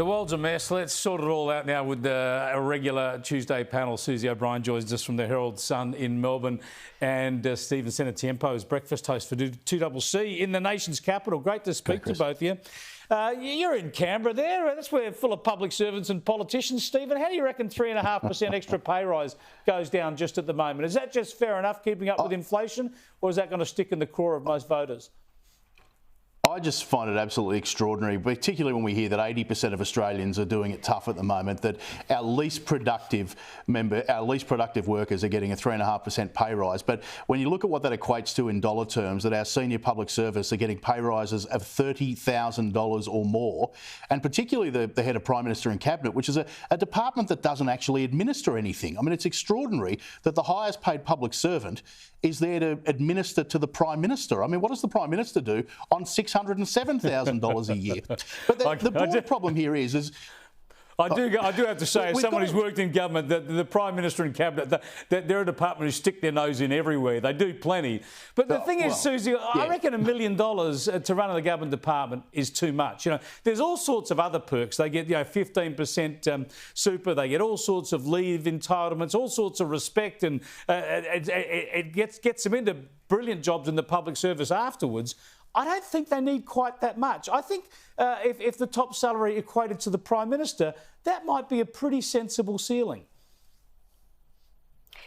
The world's a mess. Let's sort it all out now with a regular Tuesday panel. Susie O'Brien joins us from the Herald Sun in Melbourne, and Stephen Senatiempo is breakfast host for 2CC in the nation's capital. Great to speak to both of you. You're in Canberra there. That's where full of public servants and politicians. Stephen, how do you reckon 3.5% extra pay rise goes down just at the moment? Is that just fair enough, keeping up with inflation, or is that going to stick in the craw of most voters? I just find it absolutely extraordinary, particularly when we hear that 80% of Australians are doing it tough at the moment, that our least productive workers are getting a 3.5% pay rise. But when you look at what that equates to in dollar terms, that our senior public service are getting pay rises of $30,000 or more, and particularly the head of Prime Minister and Cabinet, which is a department that doesn't actually administer anything. I mean, it's extraordinary that the highest paid public servant is there to administer to the Prime Minister. I mean, what does the Prime Minister do on $607,000 a year? But the broad problem here is I do have to say, as someone who's worked in government, that the Prime Minister and Cabinet, they're a department who stick their nose in everywhere. They do plenty. But the thing is, Susie, I reckon $1 million to run a government department is too much. You know, there's all sorts of other perks. They get 15% super. They get all sorts of leave entitlements, all sorts of respect, and it gets them into brilliant jobs in the public service afterwards. I don't think they need quite that much. I think if the top salary equated to the Prime Minister, that might be a pretty sensible ceiling.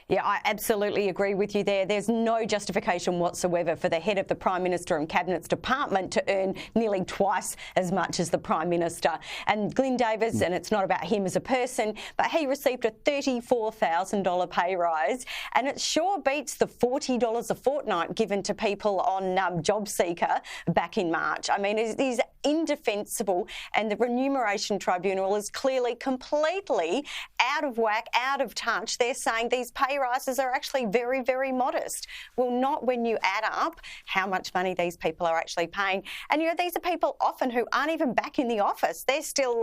Yeah, I absolutely agree with you there. There's no justification whatsoever for the head of the Prime Minister and Cabinet's department to earn nearly twice as much as the Prime Minister. And Glyn Davis, and it's not about him as a person, but he received a $34,000 pay rise, and it sure beats the $40 a fortnight given to people on Jobseeker back in March. I mean, it is indefensible, and the Remuneration Tribunal is clearly completely out of whack, out of touch. They're saying these pay rises are actually very, very modest. Well, not when you add up how much money these people are actually paying. And, you know, these are people often who aren't even back in the office. They're still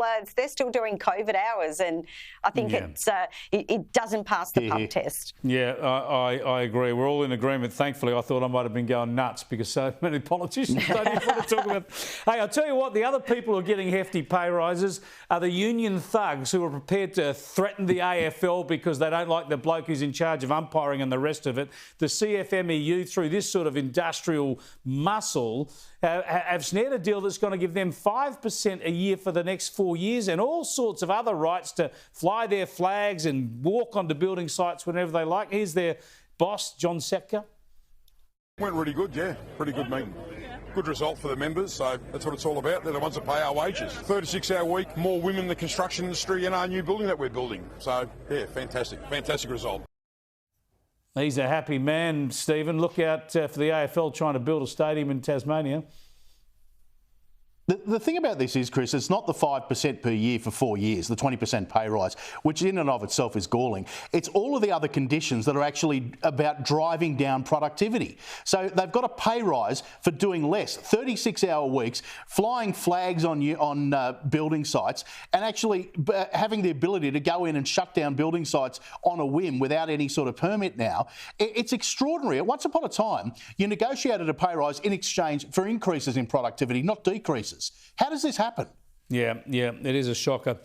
doing COVID hours, and I think it doesn't pass the pub test. Yeah, I agree. We're all in agreement. Thankfully, I thought I might have been going nuts because so many politicians don't even want to talk about. Hey, I'll tell you what, the other people who are getting hefty pay rises are the union thugs who are prepared to threaten the AFL because they don't like the bloke who's in charge of umpiring and the rest of it. The CFMEU, through this sort of industrial muscle, have snared a deal that's going to give them 5% a year for the next 4 years and all sorts of other rights to fly their flags and walk onto building sites whenever they like. Here's their boss, Jobseeker. Went really good, yeah. Pretty good meeting. Good result for the members, so that's what it's all about. They're the ones that pay our wages. 36-hour week, more women in the construction industry and our new building that we're building. So, yeah, fantastic. Fantastic result. He's a happy man, Stephen. Look out for the AFL trying to build a stadium in Tasmania. The thing about this is, Chris, it's not the 5% per year for 4 years, the 20% pay rise, which in and of itself is galling. It's all of the other conditions that are actually about driving down productivity. So they've got a pay rise for doing less, 36-hour weeks, flying flags on building sites, and actually having the ability to go in and shut down building sites on a whim without any sort of permit now. It's extraordinary. Once upon a time, you negotiated a pay rise in exchange for increases in productivity, not decreases. How does this happen? Yeah, it is a shocker.